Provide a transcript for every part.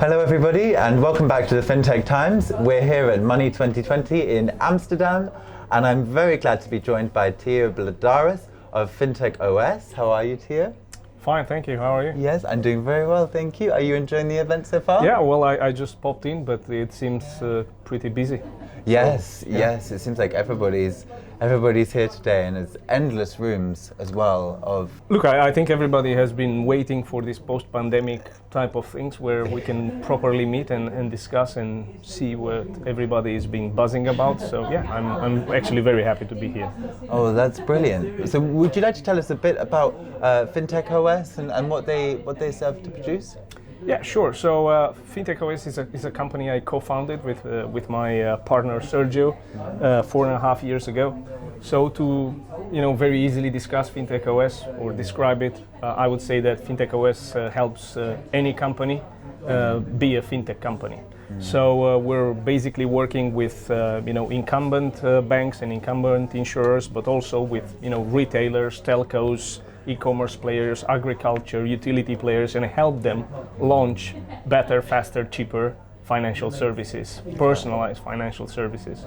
Hello everybody and welcome back to the FinTech Times. We're here at Money 2020 in Amsterdam and I'm very glad to be joined by Teodor Blidarus of Fintech OS. How are you, Teodor? Fine, thank you. How are you? Yes, I'm doing very well, thank you. Are you enjoying the event so far? Yeah, well, I just popped in, but it seems pretty busy. Yes, yes. It seems like everybody's here today, and there's endless rooms as well of. Look, I think everybody has been waiting for this post-pandemic type of things where we can properly meet and discuss and see what everybody is being buzzing about. So yeah, I'm actually very happy to be here. Oh, that's brilliant. So would you like to tell us a bit about Fintech OS and what they serve to produce? Yeah, sure. So Fintech OS is a company I co-founded with my partner Sergio 4.5 years ago. So to very easily discuss Fintech OS or describe it, I would say that Fintech OS helps any company be a fintech company. So we're basically working with incumbent banks and incumbent insurers, but also with retailers, telcos, e-commerce players, agriculture, utility players, and help them launch better, faster, cheaper financial services, personalized financial services.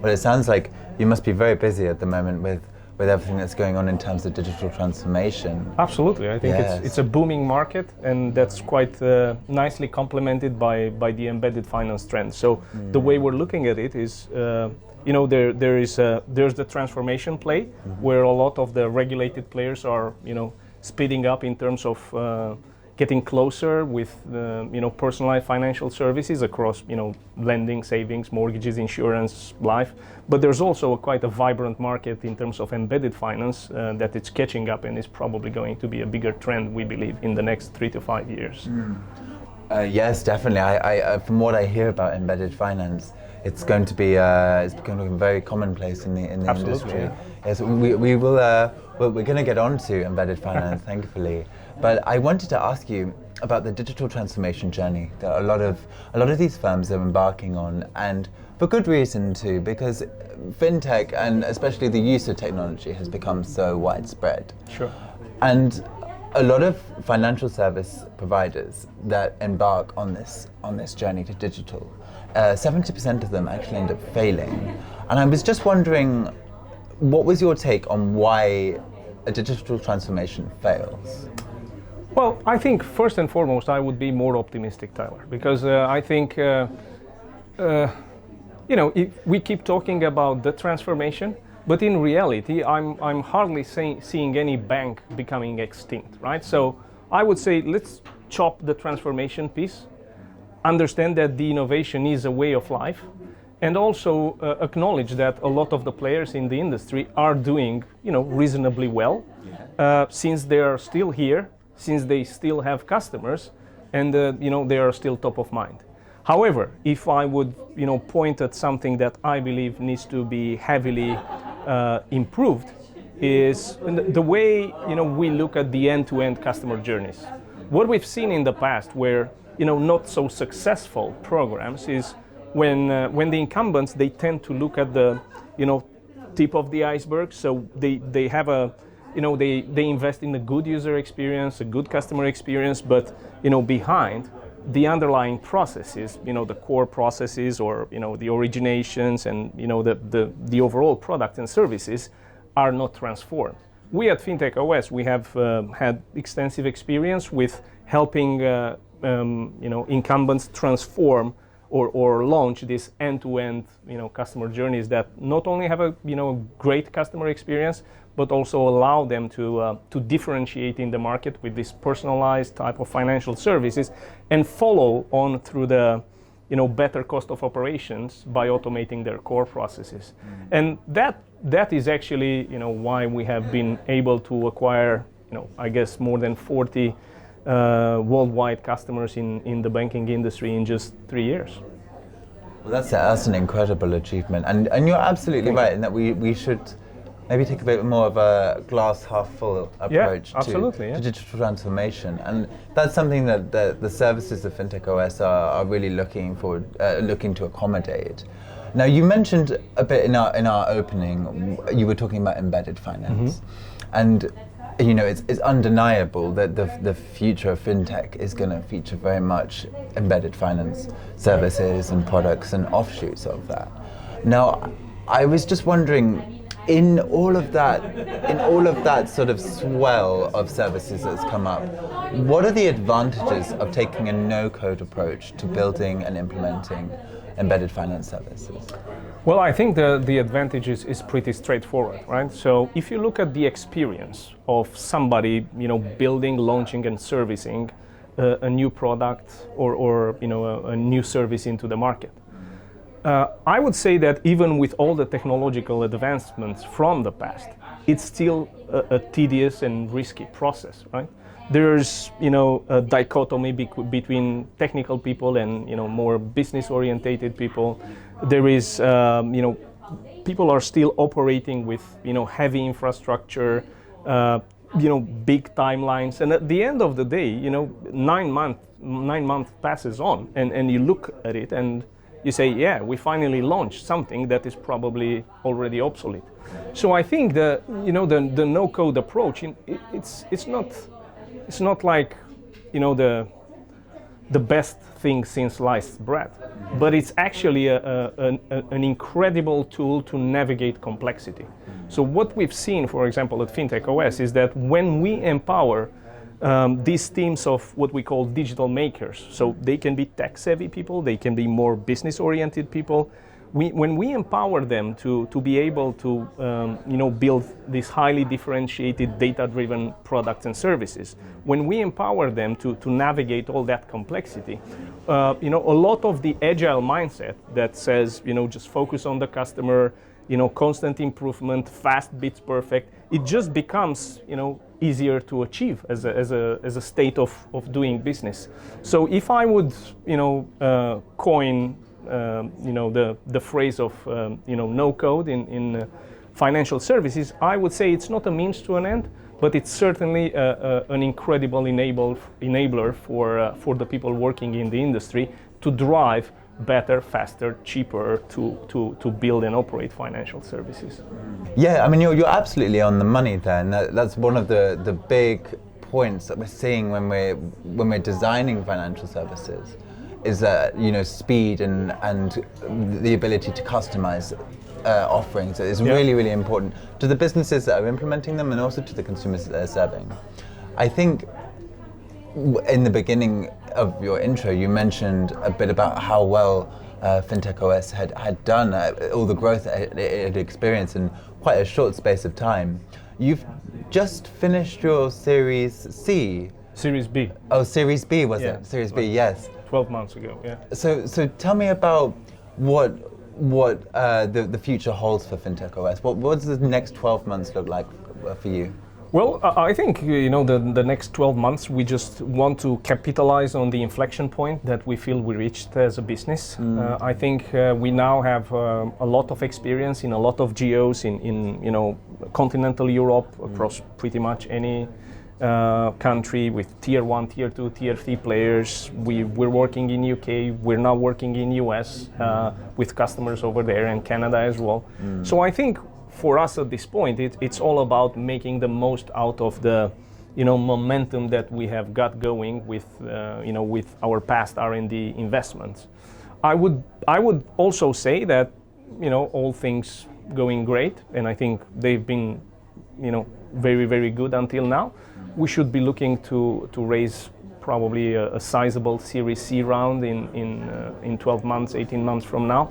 Well, it sounds like you must be very busy at the moment with everything that's going on in terms of digital transformation. Absolutely, I think Yes. it's a booming market, and that's quite nicely complemented by the embedded finance trend. So the way we're looking at it is there's the transformation play where a lot of the regulated players are speeding up in terms of getting closer with personalized financial services across lending, savings, mortgages, insurance, life. But there's also quite a vibrant market in terms of embedded finance that it's catching up and is probably going to be a bigger trend, we believe, in the next 3 to 5 years. Yes, definitely. I from what I hear about embedded finance, it's going to be very commonplace in the industry. Yeah. Yes, we're going to get on to embedded finance, thankfully. But I wanted to ask you about the digital transformation journey that a lot of these firms are embarking on, and for good reason too, because fintech and especially the use of technology has become so widespread. Sure. And a lot of financial service providers that embark on this journey to digital, 70% of them actually end up failing. And I was just wondering, what was your take on why a digital transformation fails? Well, I think first and foremost, I would be more optimistic, Tyler, because I think, if we keep talking about the transformation, but in reality, I'm hardly seeing any bank becoming extinct, right? So I would say let's chop the transformation piece, understand that the innovation is a way of life, and also acknowledge that a lot of the players in the industry are doing, reasonably well, since they are still here, since they still have customers, and they are still top of mind. However, if I would point at something that I believe needs to be heavily improved, is the way we look at the end-to-end customer journeys. What we've seen in the past, where not so successful programs, is when the incumbents, they tend to look at the tip of the iceberg. So they have they invest in a good user experience, a good customer experience, but behind the underlying processes, the core processes or the originations and the overall product and services are not transformed. We at Fintech OS, we have had extensive experience with helping incumbents transform or launch this end-to-end customer journeys that not only have a great customer experience, but also allow them to differentiate in the market with this personalized type of financial services and follow on through the better cost of operations by automating their core processes. And that is actually why we have been able to acquire I guess more than 40 worldwide customers in the banking industry in just 3 years. Well, that's an incredible achievement, and you're absolutely right in that we should maybe take a bit more of a glass half full approach to digital transformation, and that's something that the services of Fintech OS are really looking to accommodate. Now, you mentioned a bit in our opening, you were talking about embedded finance, and it's undeniable that the future of fintech is going to feature very much embedded finance services and products and offshoots of that. Now, I was just wondering, in all of that sort of swell of services that's come up, what are the advantages of taking a no-code approach to building and implementing embedded finance services? Well, I think the advantage is pretty straightforward, right? So if you look at the experience of somebody, building, launching, and servicing a new product or a new service into the market, I would say that even with all the technological advancements from the past, it's still a tedious and risky process, right? There's, a dichotomy between technical people and, more business-orientated people. There is, people are still operating with, heavy infrastructure, big timelines. And at the end of the day, 9 months passes on, and you look at it and you say, yeah, we finally launched something that is probably already obsolete. So I think the no-code approach, it's not like, the best thing since sliced bread, but it's actually an incredible tool to navigate complexity. So what we've seen, for example, at Fintech OS is that when we empower these teams of what we call digital makers, so they can be tech-savvy people, they can be more business-oriented people. When we empower them to be able to build these highly differentiated data-driven products and services, when we empower them to navigate all that complexity, a lot of the agile mindset that says, just focus on the customer, constant improvement, fast beats perfect, it just becomes, easier to achieve as a state of doing business. So if I would, coin the phrase of no code in financial services, I would say it's not a means to an end, but it's certainly an incredible enabler for the people working in the industry to drive better, faster, cheaper to build and operate financial services. Yeah, I mean you're absolutely on the money there, and that's one of the big points that we're seeing when we're designing financial services. Is that speed and the ability to customize offerings is really, really important to the businesses that are implementing them and also to the consumers that they're serving. I think in the beginning of your intro, you mentioned a bit about how well Fintech OS had done, all the growth it had experienced in quite a short space of time. You've just finished your Series C. Series B. Oh, Series B was it? Series B, yes. 12 months ago, yeah. So tell me about what the future holds for Fintech OS. What does the next 12 months look like for you? Well, I think the next 12 months we just want to capitalize on the inflection point that we feel we reached as a business. I think we now have a lot of experience in a lot of geos in continental Europe, across pretty much any country with tier 1, tier 2, tier 3 players. We're working in UK, we're now working in US with customers over there, and Canada as well. So I think for us at this point, it's all about making the most out of the momentum that we have got going with our past R&D investments. I would also say that all things going great, and I think they've been very, very good until now. We should be looking to raise probably a sizable Series C round in 12 months, 18 months from now.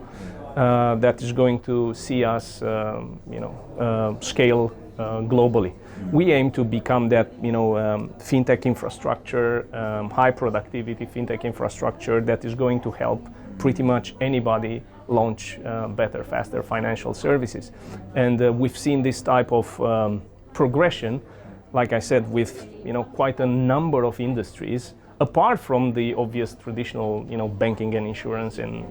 That is going to see us, scale globally. We aim to become that, fintech infrastructure, high productivity fintech infrastructure that is going to help pretty much anybody launch better, faster financial services. And we've seen this type of progression, like I said, with quite a number of industries, apart from the obvious traditional banking and insurance and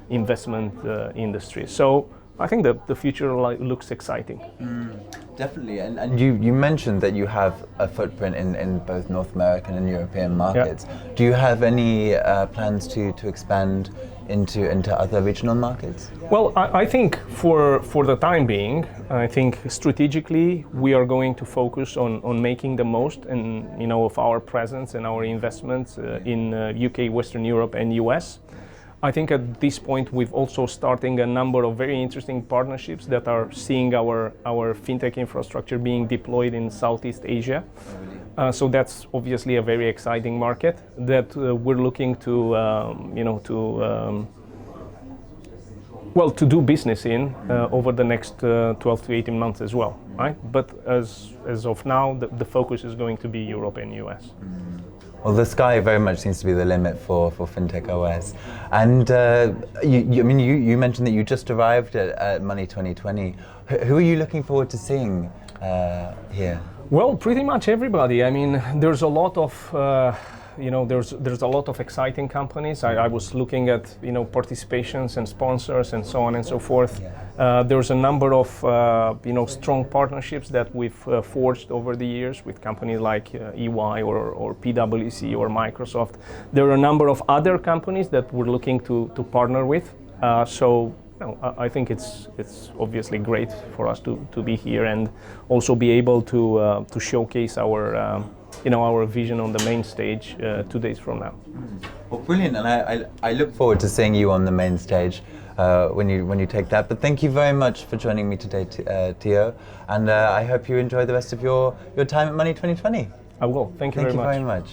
investment industry. So I think the future looks exciting. Definitely, and you mentioned that you have a footprint in both North American and European markets. Yeah. Do you have any plans to expand into other regional markets? Well, I think for the time being, I think strategically we are going to focus on making the most of our presence and our investments in UK, Western Europe, and US. I think at this point we've also starting a number of very interesting partnerships that are seeing our fintech infrastructure being deployed in Southeast Asia. So that's obviously a very exciting market that we're looking to to do business in over the next 12 to 18 months as well, right? But as of now, the focus is going to be Europe and US. Well, the sky very much seems to be the limit for Fintech OS. And you mentioned that you just arrived at Money 2020. Who are you looking forward to seeing here? Well, pretty much everybody. I mean, there's a lot of there's a lot of exciting companies. I was looking at participations and sponsors and so on and so forth. There's a number of strong partnerships that we've forged over the years with companies like EY or PwC or Microsoft. There are a number of other companies that we're looking to partner with. I think it's obviously great for us to be here and also be able to showcase our vision on the main stage 2 days from now. Well, brilliant, and I look forward to seeing you on the main stage when you take that. But thank you very much for joining me today, Teo, and I hope you enjoy the rest of your time at Money 2020. I will. Thank you very much. Thank you very much.